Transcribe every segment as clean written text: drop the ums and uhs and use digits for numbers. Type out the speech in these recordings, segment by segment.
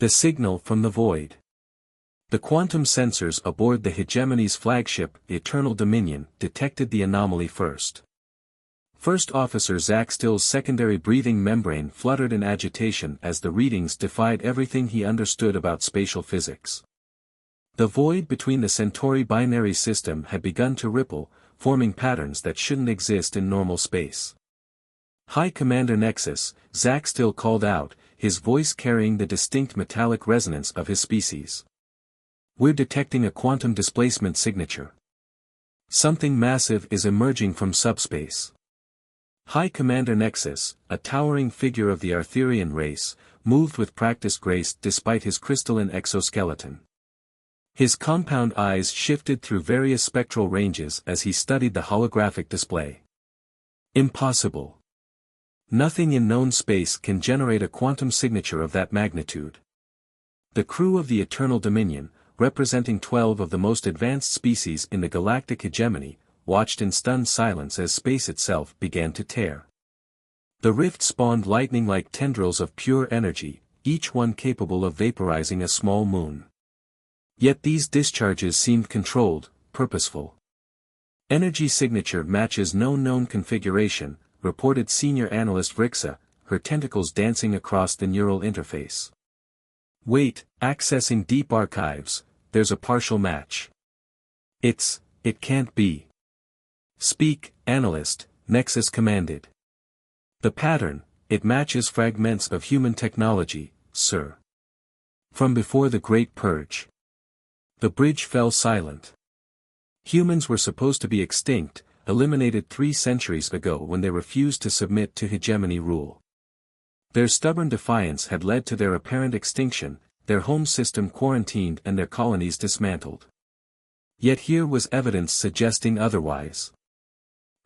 The signal from the void. The quantum sensors aboard the hegemony's flagship, Eternal Dominion, detected the anomaly first. First Officer Zach Still's secondary breathing membrane fluttered in agitation as the readings defied everything he understood about spatial physics. The void between the Centauri binary system had begun to ripple, forming patterns that shouldn't exist in normal space. High Commander Nexus, Zach Still called out, his voice carrying the distinct metallic resonance of his species. We're detecting a quantum displacement signature. Something massive is emerging from subspace. High Commander Nexus, a towering figure of the Arthurian race, moved with practiced grace despite his crystalline exoskeleton. His compound eyes shifted through various spectral ranges as he studied the holographic display. Impossible. Nothing in known space can generate a quantum signature of that magnitude. The crew of the Eternal Dominion, representing 12 of the most advanced species in the galactic hegemony, watched in stunned silence as space itself began to tear. The rift spawned lightning-like tendrils of pure energy, each one capable of vaporizing a small moon. Yet these discharges seemed controlled, purposeful. Energy signature matches no known configuration, reported senior analyst Rixa, her tentacles dancing across the neural interface. Wait, accessing deep archives, there's a partial match. It can't be. Speak, analyst, Nexus commanded. The pattern, it matches fragments of human technology, sir. From before the Great Purge. The bridge fell silent. Humans were supposed to be extinct, eliminated 3 centuries ago when they refused to submit to hegemony rule. Their stubborn defiance had led to their apparent extinction, their home system quarantined and their colonies dismantled. Yet here was evidence suggesting otherwise.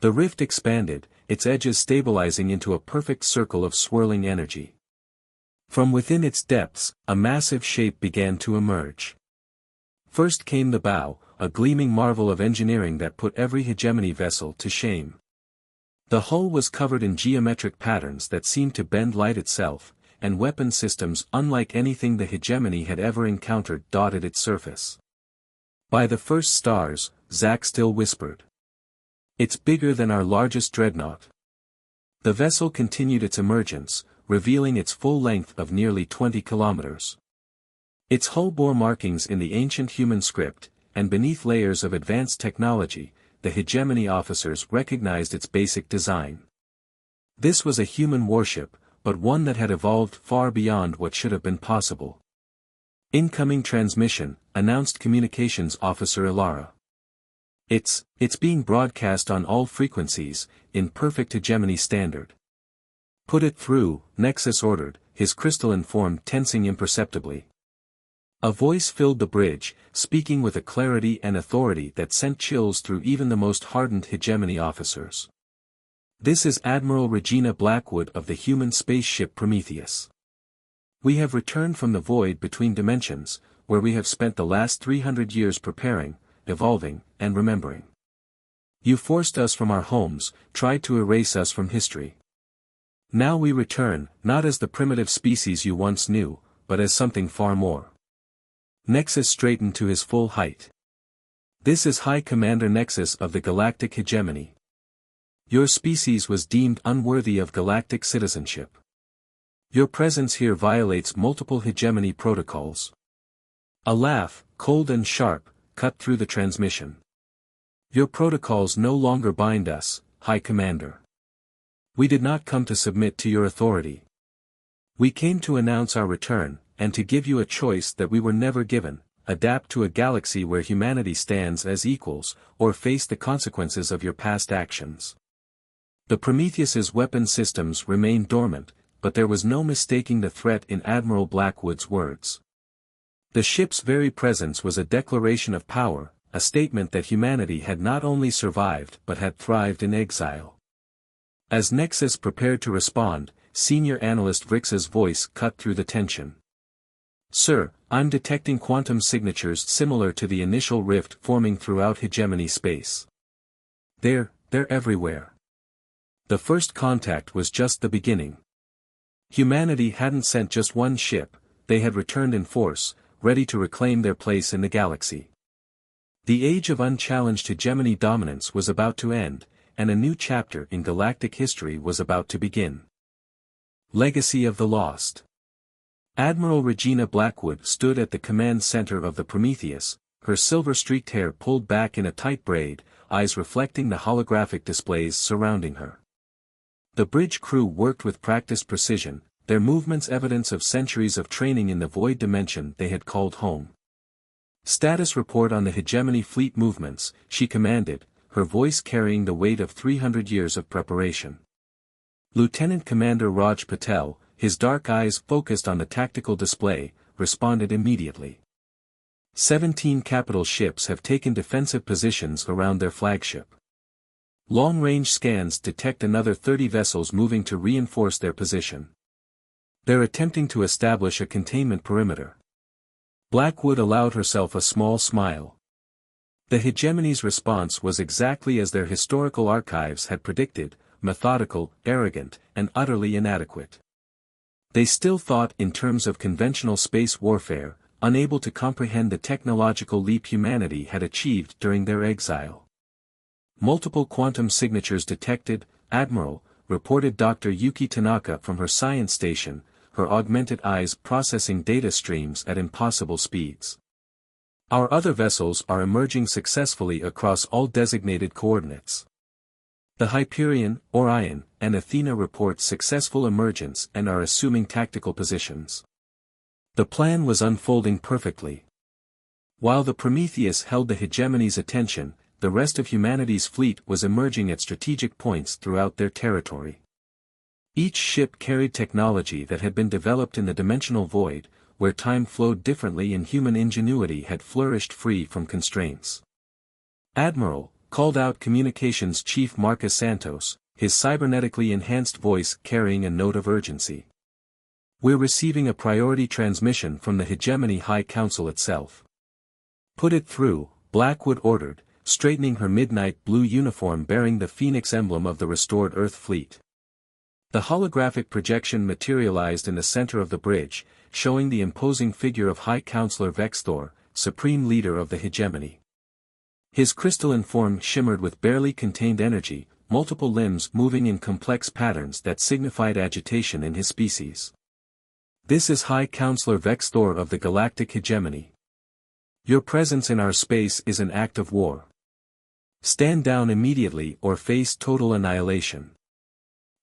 The rift expanded, its edges stabilizing into a perfect circle of swirling energy. From within its depths, a massive shape began to emerge. First came the bow, a gleaming marvel of engineering that put every hegemony vessel to shame. The hull was covered in geometric patterns that seemed to bend light itself, and weapon systems unlike anything the hegemony had ever encountered dotted its surface. By the first stars, Zach Still whispered. It's bigger than our largest dreadnought. The vessel continued its emergence, revealing its full length of nearly 20 kilometers. Its hull bore markings in the ancient human script, and beneath layers of advanced technology, the hegemony officers recognized its basic design. This was a human warship, but one that had evolved far beyond what should have been possible. Incoming transmission, announced Communications Officer Ilara. It's being broadcast on all frequencies, in perfect hegemony standard. Put it through, Nexus ordered, his crystalline form tensing imperceptibly. A voice filled the bridge, speaking with a clarity and authority that sent chills through even the most hardened hegemony officers. This is Admiral Regina Blackwood of the human spaceship Prometheus. We have returned from the void between dimensions, where we have spent the last 300 years preparing, evolving, and remembering. You forced us from our homes, tried to erase us from history. Now we return, not as the primitive species you once knew, but as something far more. Nexus straightened to his full height. This is High Commander Nexus of the Galactic Hegemony. Your species was deemed unworthy of galactic citizenship. Your presence here violates multiple hegemony protocols. A laugh, cold and sharp, cut through the transmission. Your protocols no longer bind us, High Commander. We did not come to submit to your authority. We came to announce our return, and to give you a choice that we were never given: adapt to a galaxy where humanity stands as equals, or face the consequences of your past actions. The Prometheus's weapon systems remained dormant, but there was no mistaking the threat in Admiral Blackwood's words. The ship's very presence was a declaration of power, a statement that humanity had not only survived but had thrived in exile. As Nexus prepared to respond, Senior Analyst Rixa's voice cut through the tension. Sir, I'm detecting quantum signatures similar to the initial rift forming throughout hegemony space. They're everywhere. The first contact was just the beginning. Humanity hadn't sent just one ship, they had returned in force, ready to reclaim their place in the galaxy. The age of unchallenged hegemony dominance was about to end, and a new chapter in galactic history was about to begin. Legacy of the Lost. Admiral Regina Blackwood stood at the command center of the Prometheus, her silver-streaked hair pulled back in a tight braid, eyes reflecting the holographic displays surrounding her. The bridge crew worked with practiced precision, their movements evidence of centuries of training in the void dimension they had called home. Status report on the hegemony fleet movements, she commanded, her voice carrying the weight of 300 years of preparation. Lieutenant Commander Raj Patel, his dark eyes focused on the tactical display, responded immediately. 17 capital ships have taken defensive positions around their flagship. Long-range scans detect another 30 vessels moving to reinforce their position. They're attempting to establish a containment perimeter. Blackwood allowed herself a small smile. The hegemony's response was exactly as their historical archives had predicted, methodical, arrogant, and utterly inadequate. They still thought in terms of conventional space warfare, unable to comprehend the technological leap humanity had achieved during their exile. Multiple quantum signatures detected, Admiral, reported Dr. Yuki Tanaka from her science station, her augmented eyes processing data streams at impossible speeds. Our other vessels are emerging successfully across all designated coordinates. The Hyperion, Orion, and Athena report successful emergence and are assuming tactical positions. The plan was unfolding perfectly. While the Prometheus held the hegemony's attention, the rest of humanity's fleet was emerging at strategic points throughout their territory. Each ship carried technology that had been developed in the dimensional void, where time flowed differently and human ingenuity had flourished free from constraints. Admiral, called out Communications Chief Marcus Santos, his cybernetically enhanced voice carrying a note of urgency. We're receiving a priority transmission from the Hegemony High Council itself. Put it through, Blackwood ordered, straightening her midnight blue uniform bearing the phoenix emblem of the restored Earth fleet. The holographic projection materialized in the center of the bridge, showing the imposing figure of High Counselor Vexthor, supreme leader of the hegemony. His crystalline form shimmered with barely contained energy, multiple limbs moving in complex patterns that signified agitation in his species. This is High Counselor Vexthor of the Galactic Hegemony. Your presence in our space is an act of war. Stand down immediately or face total annihilation.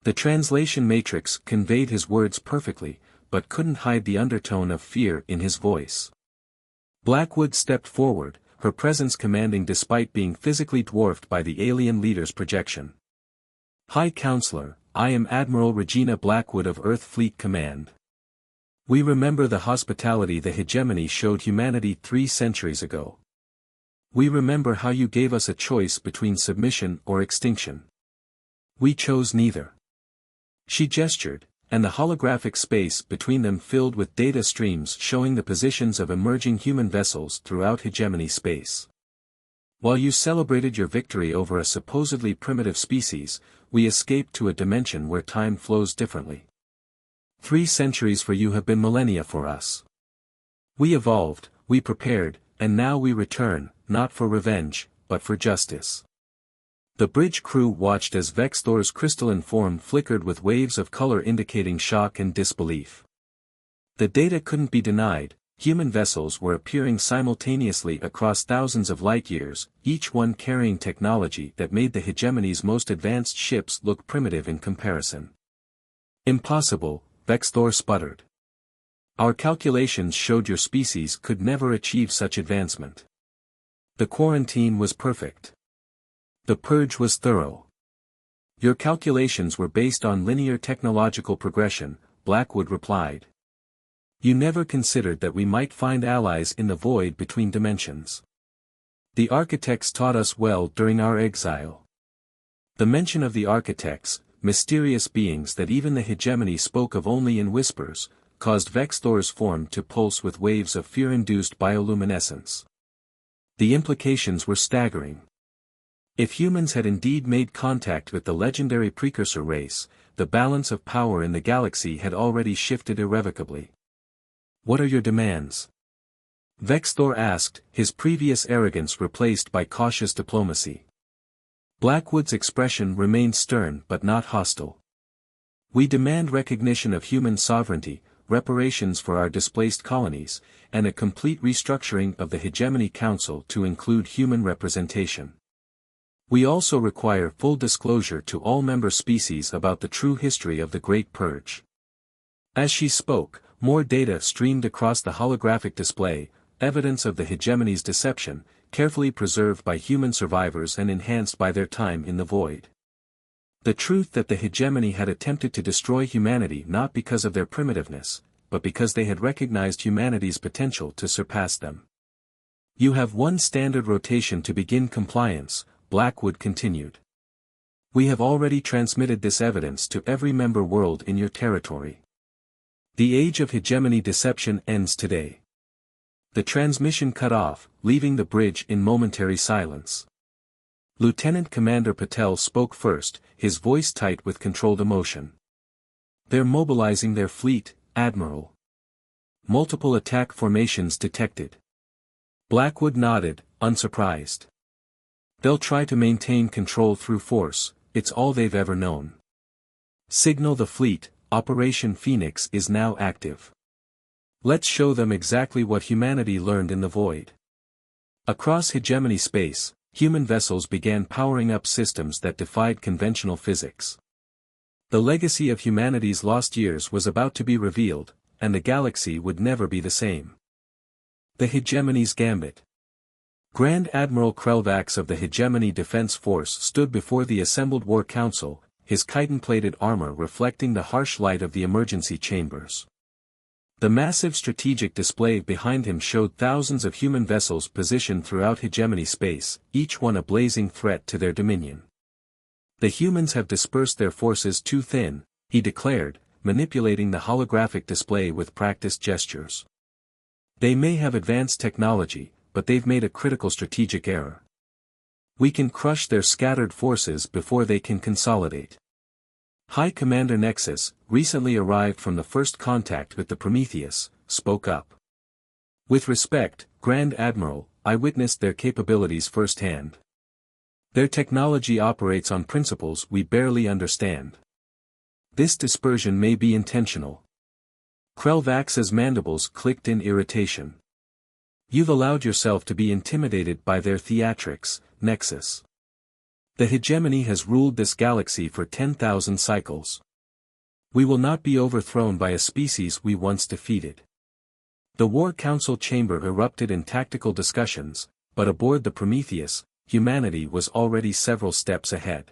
The translation matrix conveyed his words perfectly, but couldn't hide the undertone of fear in his voice. Blackwood stepped forward, her presence commanding despite being physically dwarfed by the alien leader's projection. High Counselor, I am Admiral Regina Blackwood of Earth Fleet Command. We remember the hospitality the hegemony showed humanity 3 centuries ago. We remember how you gave us a choice between submission or extinction. We chose neither. She gestured, and the holographic space between them filled with data streams showing the positions of emerging human vessels throughout hegemony space. While you celebrated your victory over a supposedly primitive species, we escaped to a dimension where time flows differently. 3 centuries for you have been millennia for us. We evolved, we prepared, and now we return, not for revenge, but for justice. The bridge crew watched as Vexthor's crystalline form flickered with waves of color indicating shock and disbelief. The data couldn't be denied, human vessels were appearing simultaneously across thousands of light-years, each one carrying technology that made the hegemony's most advanced ships look primitive in comparison. Impossible, Vexthor sputtered. Our calculations showed your species could never achieve such advancement. The quarantine was perfect. The purge was thorough. Your calculations were based on linear technological progression, Blackwood replied. You never considered that we might find allies in the void between dimensions. The architects taught us well during our exile. The mention of the architects, mysterious beings that even the hegemony spoke of only in whispers, caused Vexthor's form to pulse with waves of fear-induced bioluminescence. The implications were staggering. If humans had indeed made contact with the legendary precursor race, the balance of power in the galaxy had already shifted irrevocably. What are your demands? Vexthor asked, his previous arrogance replaced by cautious diplomacy. Blackwood's expression remained stern but not hostile. We demand recognition of human sovereignty, reparations for our displaced colonies, and a complete restructuring of the Hegemony Council to include human representation. We also require full disclosure to all member species about the true history of the Great Purge. As she spoke, more data streamed across the holographic display, evidence of the Hegemony's deception, carefully preserved by human survivors and enhanced by their time in the void. The truth that the Hegemony had attempted to destroy humanity not because of their primitiveness, but because they had recognized humanity's potential to surpass them. You have one standard rotation to begin compliance, Blackwood continued. We have already transmitted this evidence to every member world in your territory. The age of Hegemony deception ends today. The transmission cut off, leaving the bridge in momentary silence. Lieutenant Commander Patel spoke first, his voice tight with controlled emotion. They're mobilizing their fleet, Admiral. Multiple attack formations detected. Blackwood nodded, unsurprised. They'll try to maintain control through force, it's all they've ever known. Signal the fleet, Operation Phoenix is now active. Let's show them exactly what humanity learned in the void. Across Hegemony space, human vessels began powering up systems that defied conventional physics. The legacy of humanity's lost years was about to be revealed, and the galaxy would never be the same. The Hegemony's Gambit. Grand Admiral Krelvax of the Hegemony Defense Force stood before the assembled War Council, his chitin-plated armor reflecting the harsh light of the emergency chambers. The massive strategic display behind him showed thousands of human vessels positioned throughout Hegemony space, each one a blazing threat to their dominion. The humans have dispersed their forces too thin, he declared, manipulating the holographic display with practiced gestures. They may have advanced technology, but they've made a critical strategic error. We can crush their scattered forces before they can consolidate. High Commander Nexus, recently arrived from the first contact with the Prometheus, spoke up. With respect, Grand Admiral, I witnessed their capabilities firsthand. Their technology operates on principles we barely understand. This dispersion may be intentional. Krelvax's mandibles clicked in irritation. You've allowed yourself to be intimidated by their theatrics, Nexus. The Hegemony has ruled this galaxy for 10,000 cycles. We will not be overthrown by a species we once defeated. The War Council chamber erupted in tactical discussions, but aboard the Prometheus, humanity was already several steps ahead.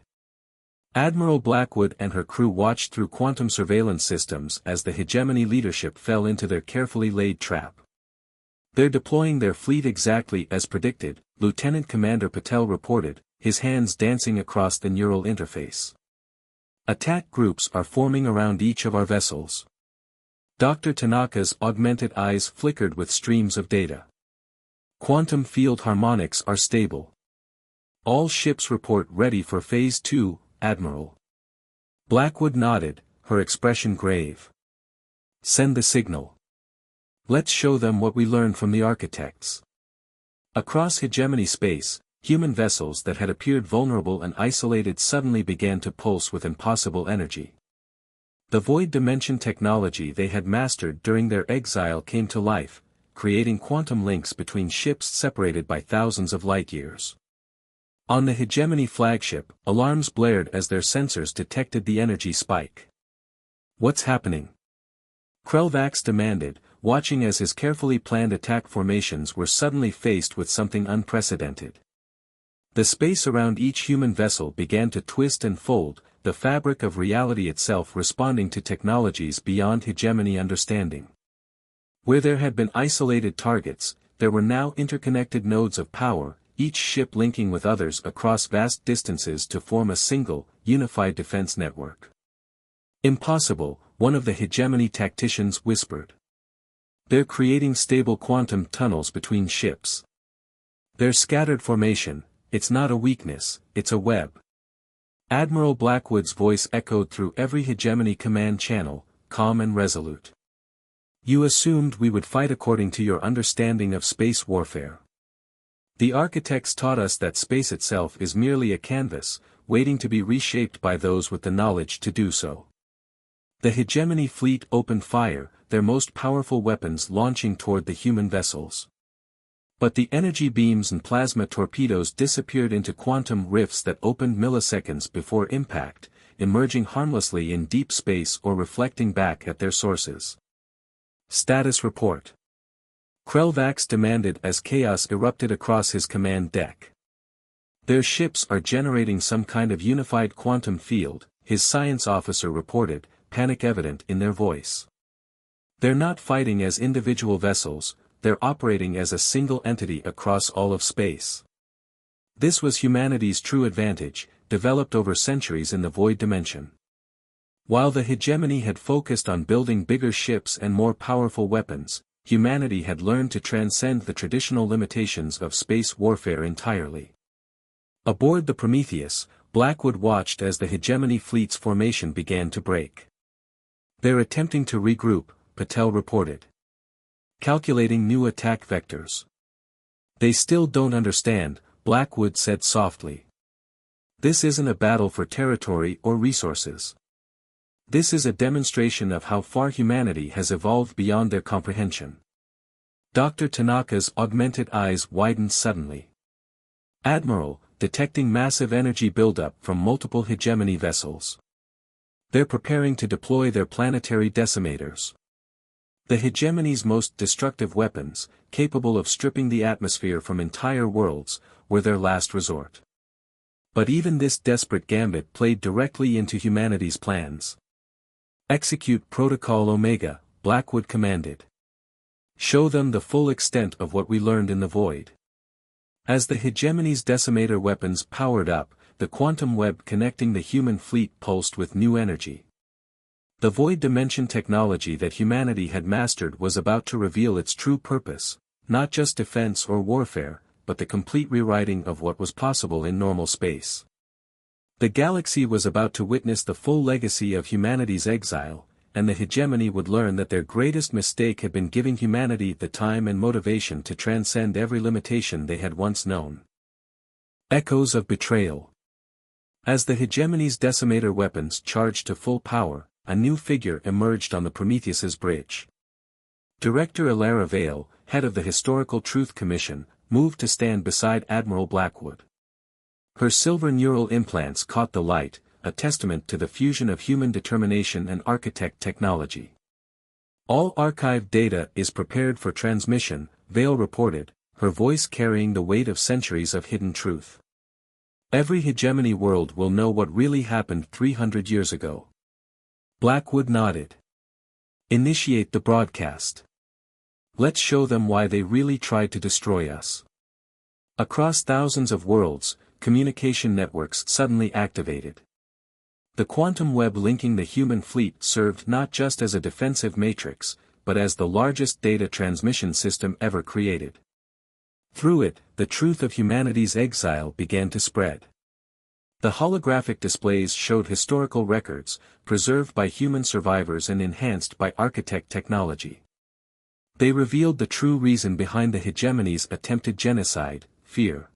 Admiral Blackwood and her crew watched through quantum surveillance systems as the Hegemony leadership fell into their carefully laid trap. They're deploying their fleet exactly as predicted, Lieutenant Commander Patel reported, his hands dancing across the neural interface. Attack groups are forming around each of our vessels. Dr. Tanaka's augmented eyes flickered with streams of data. Quantum field harmonics are stable. All ships report ready for Phase 2, Admiral. Blackwood nodded, her expression grave. Send the signal. Let's show them what we learned from the architects. Across Hegemony space, human vessels that had appeared vulnerable and isolated suddenly began to pulse with impossible energy. The void dimension technology they had mastered during their exile came to life, creating quantum links between ships separated by thousands of light-years. On the Hegemony flagship, alarms blared as their sensors detected the energy spike. What's happening? Krelvax demanded, watching as his carefully planned attack formations were suddenly faced with something unprecedented. The space around each human vessel began to twist and fold, the fabric of reality itself responding to technologies beyond Hegemony understanding. Where there had been isolated targets, there were now interconnected nodes of power, each ship linking with others across vast distances to form a single, unified defense network. Impossible, one of the Hegemony tacticians whispered. They're creating stable quantum tunnels between ships. Their scattered formation, it's not a weakness, it's a web. Admiral Blackwood's voice echoed through every Hegemony command channel, calm and resolute. You assumed we would fight according to your understanding of space warfare. The architects taught us that space itself is merely a canvas, waiting to be reshaped by those with the knowledge to do so. The hegemony fleet opened fire, their most powerful weapons launching toward the human vessels. But the energy beams and plasma torpedoes disappeared into quantum rifts that opened milliseconds before impact, emerging harmlessly in deep space or reflecting back at their sources. Status report. Krelvax demanded as chaos erupted across his command deck. Their ships are generating some kind of unified quantum field, his science officer reported, panic evident in their voice. They're not fighting as individual vessels, they're operating as a single entity across all of space. This was humanity's true advantage, developed over centuries in the void dimension. While the hegemony had focused on building bigger ships and more powerful weapons, humanity had learned to transcend the traditional limitations of space warfare entirely. Aboard the Prometheus, Blackwood watched as the hegemony fleet's formation began to break. They're attempting to regroup, Patel reported. Calculating new attack vectors. They still don't understand, Blackwood said softly. This isn't a battle for territory or resources. This is a demonstration of how far humanity has evolved beyond their comprehension. Dr. Tanaka's augmented eyes widened suddenly. Admiral, detecting massive energy buildup from multiple hegemony vessels. They're preparing to deploy their planetary decimators. The hegemony's most destructive weapons, capable of stripping the atmosphere from entire worlds, were their last resort. But even this desperate gambit played directly into humanity's plans. Execute Protocol Omega, Blackwood commanded. Show them the full extent of what we learned in the void. As the hegemony's decimator weapons powered up, the quantum web connecting the human fleet pulsed with new energy. The void dimension technology that humanity had mastered was about to reveal its true purpose, not just defense or warfare, but the complete rewriting of what was possible in normal space. The galaxy was about to witness the full legacy of humanity's exile, and the hegemony would learn that their greatest mistake had been giving humanity the time and motivation to transcend every limitation they had once known. Echoes of betrayal. As the hegemony's decimator weapons charged to full power, a new figure emerged on the Prometheus's bridge. Director Ilara Vale, head of the Historical Truth Commission, moved to stand beside Admiral Blackwood. Her silver neural implants caught the light, a testament to the fusion of human determination and architect technology. All archived data is prepared for transmission, Vale reported, her voice carrying the weight of centuries of hidden truth. Every hegemony world will know what really happened 300 years ago. Blackwood nodded. Initiate the broadcast. Let's show them why they really tried to destroy us. Across thousands of worlds, communication networks suddenly activated. The quantum web linking the human fleet served not just as a defensive matrix, but as the largest data transmission system ever created. Through it, the truth of humanity's exile began to spread. The holographic displays showed historical records, preserved by human survivors and enhanced by architect technology. They revealed the true reason behind the hegemony's attempted genocide, fear.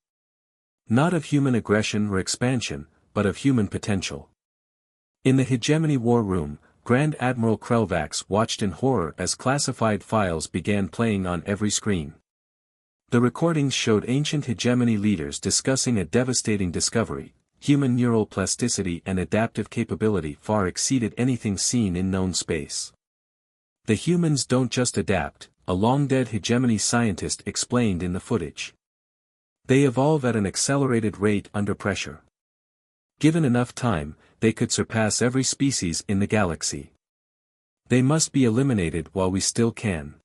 Not of human aggression or expansion, but of human potential. In the hegemony war room, Grand Admiral Krelvax watched in horror as classified files began playing on every screen. The recordings showed ancient hegemony leaders discussing a devastating discovery: human neural plasticity and adaptive capability far exceeded anything seen in known space. The humans don't just adapt, a long-dead hegemony scientist explained in the footage. They evolve at an accelerated rate under pressure. Given enough time, they could surpass every species in the galaxy. They must be eliminated while we still can.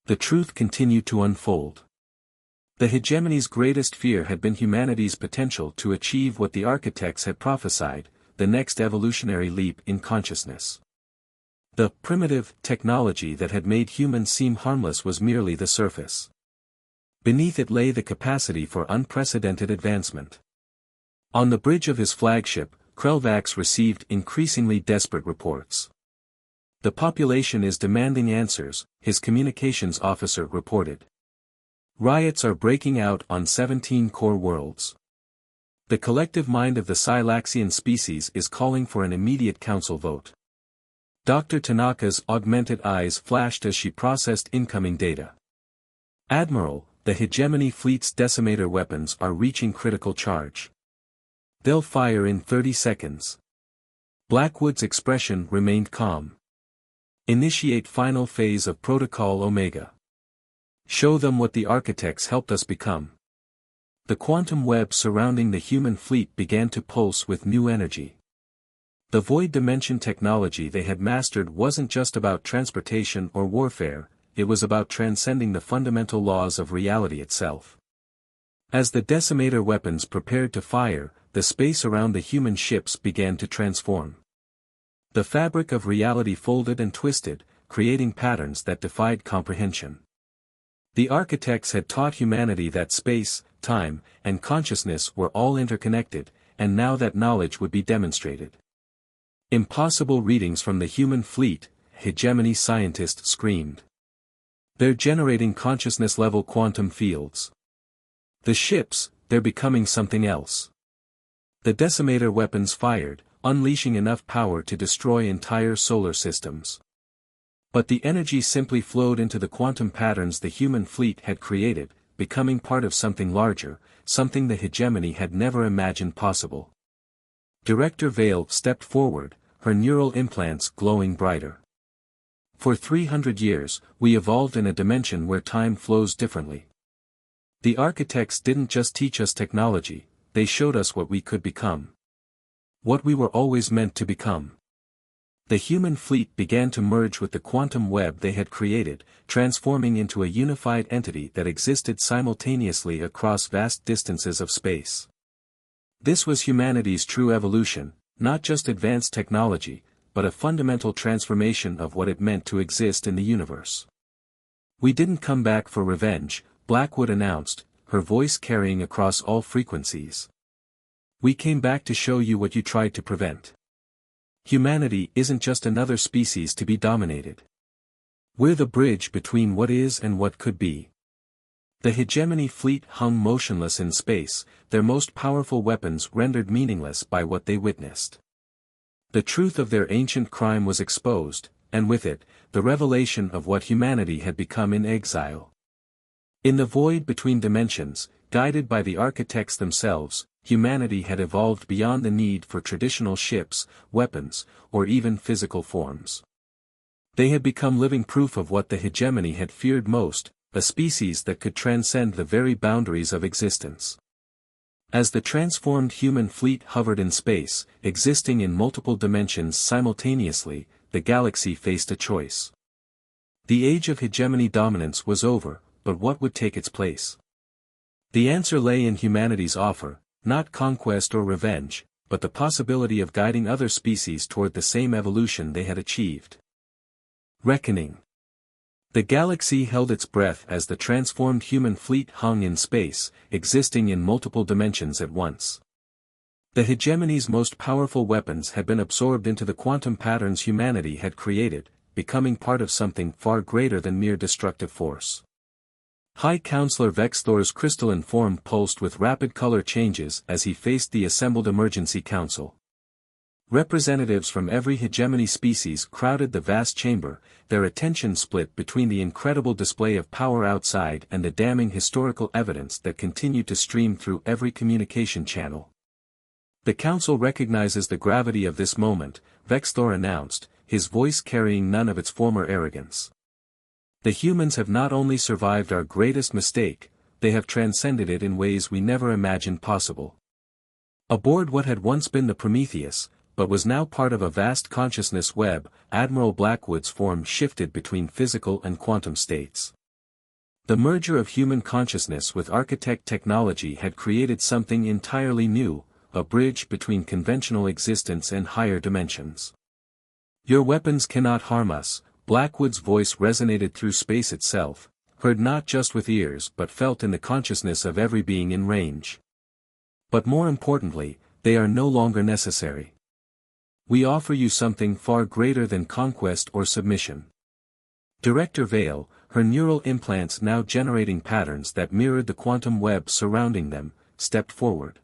The truth continued to unfold. The hegemony's greatest fear had been humanity's potential to achieve what the architects had prophesied, the next evolutionary leap in consciousness. The primitive technology that had made humans seem harmless was merely the surface. Beneath it lay the capacity for unprecedented advancement. On the bridge of his flagship, Krelvax received increasingly desperate reports. The population is demanding answers, his communications officer reported. Riots are breaking out on 17 core worlds. The collective mind of the Silaxian species is calling for an immediate council vote. Dr. Tanaka's augmented eyes flashed as she processed incoming data. Admiral, the hegemony fleet's decimator weapons are reaching critical charge. They'll fire in 30 seconds. Blackwood's expression remained calm. Initiate final phase of Protocol Omega. Show them what the architects helped us become. The quantum web surrounding the human fleet began to pulse with new energy. The void dimension technology they had mastered wasn't just about transportation or warfare, it was about transcending the fundamental laws of reality itself. As the decimator weapons prepared to fire, the space around the human ships began to transform. The fabric of reality folded and twisted, creating patterns that defied comprehension. The architects had taught humanity that space, time, and consciousness were all interconnected, and now that knowledge would be demonstrated. Impossible readings from the human fleet, hegemony scientist screamed. They're generating consciousness-level quantum fields. The ships, they're becoming something else. The decimator weapons fired, unleashing enough power to destroy entire solar systems. But the energy simply flowed into the quantum patterns the human fleet had created, becoming part of something larger, something the hegemony had never imagined possible. Director Vale stepped forward, her neural implants glowing brighter. For 300 years, we evolved in a dimension where time flows differently. The architects didn't just teach us technology, they showed us what we could become. What we were always meant to become. The human fleet began to merge with the quantum web they had created, transforming into a unified entity that existed simultaneously across vast distances of space. This was humanity's true evolution, not just advanced technology, but a fundamental transformation of what it meant to exist in the universe. We didn't come back for revenge, Blackwood announced, her voice carrying across all frequencies. We came back to show you what you tried to prevent. Humanity isn't just another species to be dominated. We're the bridge between what is and what could be. The hegemony fleet hung motionless in space, their most powerful weapons rendered meaningless by what they witnessed. The truth of their ancient crime was exposed, and with it, the revelation of what humanity had become in exile. In the void between dimensions, guided by the architects themselves, humanity had evolved beyond the need for traditional ships, weapons, or even physical forms. They had become living proof of what the hegemony had feared most, a species that could transcend the very boundaries of existence. As the transformed human fleet hovered in space, existing in multiple dimensions simultaneously, the galaxy faced a choice. The age of hegemony dominance was over, but what would take its place? The answer lay in humanity's offer, not conquest or revenge, but the possibility of guiding other species toward the same evolution they had achieved. Reckoning. The galaxy held its breath as the transformed human fleet hung in space, existing in multiple dimensions at once. The hegemony's most powerful weapons had been absorbed into the quantum patterns humanity had created, becoming part of something far greater than mere destructive force. High Counselor Vexthor's crystalline form pulsed with rapid color changes as he faced the assembled emergency council. Representatives from every hegemony species crowded the vast chamber, their attention split between the incredible display of power outside and the damning historical evidence that continued to stream through every communication channel. The council recognizes the gravity of this moment, Vexthor announced, his voice carrying none of its former arrogance. The humans have not only survived our greatest mistake, they have transcended it in ways we never imagined possible. Aboard what had once been the Prometheus, but was now part of a vast consciousness web, Admiral Blackwood's form shifted between physical and quantum states. The merger of human consciousness with architect technology had created something entirely new, a bridge between conventional existence and higher dimensions. Your weapons cannot harm us. Blackwood's voice resonated through space itself, heard not just with ears but felt in the consciousness of every being in range. But more importantly, they are no longer necessary. We offer you something far greater than conquest or submission. Director Vale, her neural implants now generating patterns that mirrored the quantum web surrounding them, stepped forward.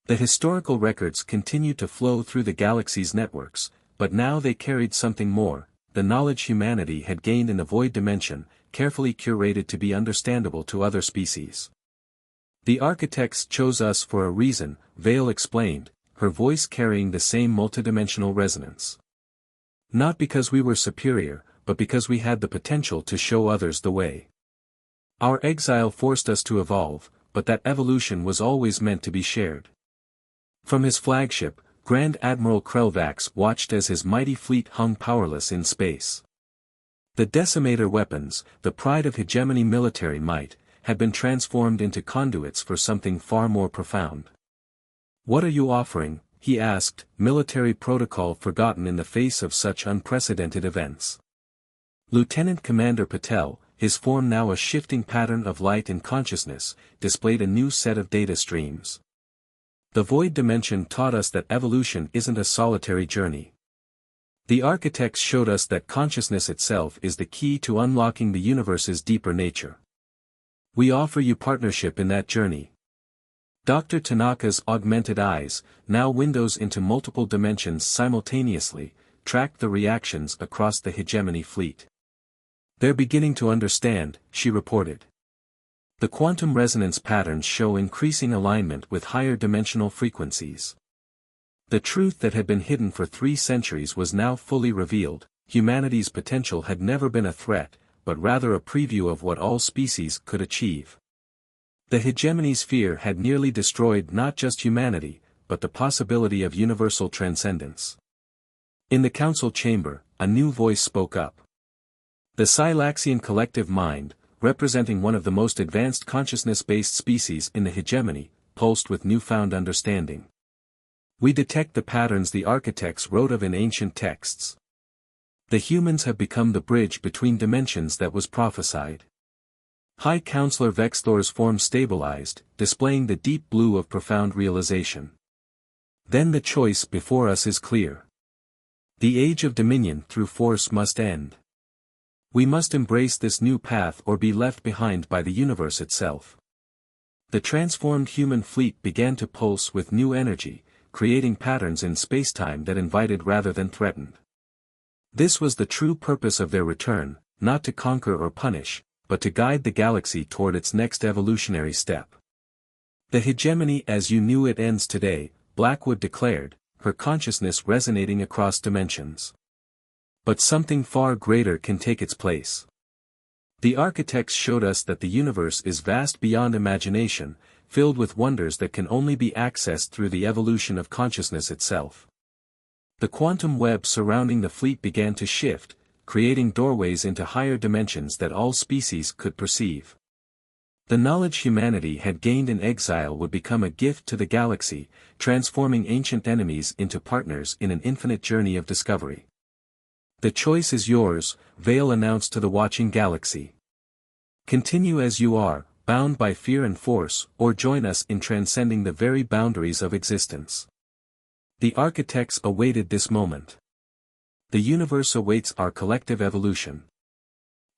The historical records continued to flow through the galaxy's networks, but now they carried something more, the knowledge humanity had gained in the void dimension, carefully curated to be understandable to other species. The architects chose us for a reason, Vale explained, her voice carrying the same multidimensional resonance. Not because we were superior, but because we had the potential to show others the way. Our exile forced us to evolve, but that evolution was always meant to be shared. From his flagship, Grand Admiral Krelvax watched as his mighty fleet hung powerless in space. The decimator weapons, the pride of hegemony military might, had been transformed into conduits for something far more profound. "What are you offering?" he asked, military protocol forgotten in the face of such unprecedented events. Lieutenant Commander Patel, his form now a shifting pattern of light and consciousness, displayed a new set of data streams. The void dimension taught us that evolution isn't a solitary journey. The architects showed us that consciousness itself is the key to unlocking the universe's deeper nature. We offer you partnership in that journey. Dr. Tanaka's augmented eyes, now windows into multiple dimensions simultaneously, tracked the reactions across the hegemony fleet. "They're beginning to understand," she reported. The quantum resonance patterns show increasing alignment with higher dimensional frequencies. The truth that had been hidden for 3 centuries was now fully revealed. Humanity's potential had never been a threat, but rather a preview of what all species could achieve. The hegemony sphere had nearly destroyed not just humanity, but the possibility of universal transcendence. In the council chamber, a new voice spoke up. The Silaxian collective mind, representing one of the most advanced consciousness-based species in the hegemony, pulsed with newfound understanding. "We detect the patterns the architects wrote of in ancient texts. The humans have become the bridge between dimensions that was prophesied." High Counselor Vexthor's form stabilized, displaying the deep blue of profound realization. "Then the choice before us is clear. The age of dominion through force must end. We must embrace this new path or be left behind by the universe itself." The transformed human fleet began to pulse with new energy, creating patterns in spacetime that invited rather than threatened. This was the true purpose of their return, not to conquer or punish, but to guide the galaxy toward its next evolutionary step. "The hegemony as you knew it ends today," Blackwood declared, her consciousness resonating across dimensions. "But something far greater can take its place. The architects showed us that the universe is vast beyond imagination, filled with wonders that can only be accessed through the evolution of consciousness itself." The quantum web surrounding the fleet began to shift, creating doorways into higher dimensions that all species could perceive. The knowledge humanity had gained in exile would become a gift to the galaxy, transforming ancient enemies into partners in an infinite journey of discovery. "The choice is yours," Vale announced to the watching galaxy. "Continue as you are, bound by fear and force, or join us in transcending the very boundaries of existence." The architects awaited this moment. The universe awaits our collective evolution.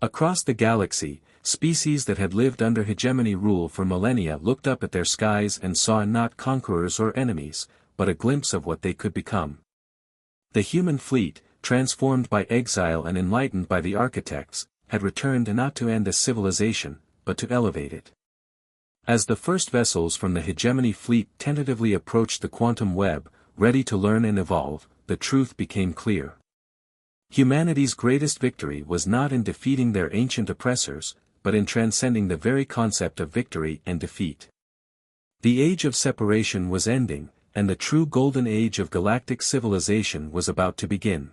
Across the galaxy, species that had lived under hegemony rule for millennia looked up at their skies and saw not conquerors or enemies, but a glimpse of what they could become. The human fleet, transformed by exile and enlightened by the architects, had returned not to end a civilization, but to elevate it. As the first vessels from the hegemony fleet tentatively approached the quantum web, ready to learn and evolve, the truth became clear. Humanity's greatest victory was not in defeating their ancient oppressors, but in transcending the very concept of victory and defeat. The age of separation was ending, and the true golden age of galactic civilization was about to begin.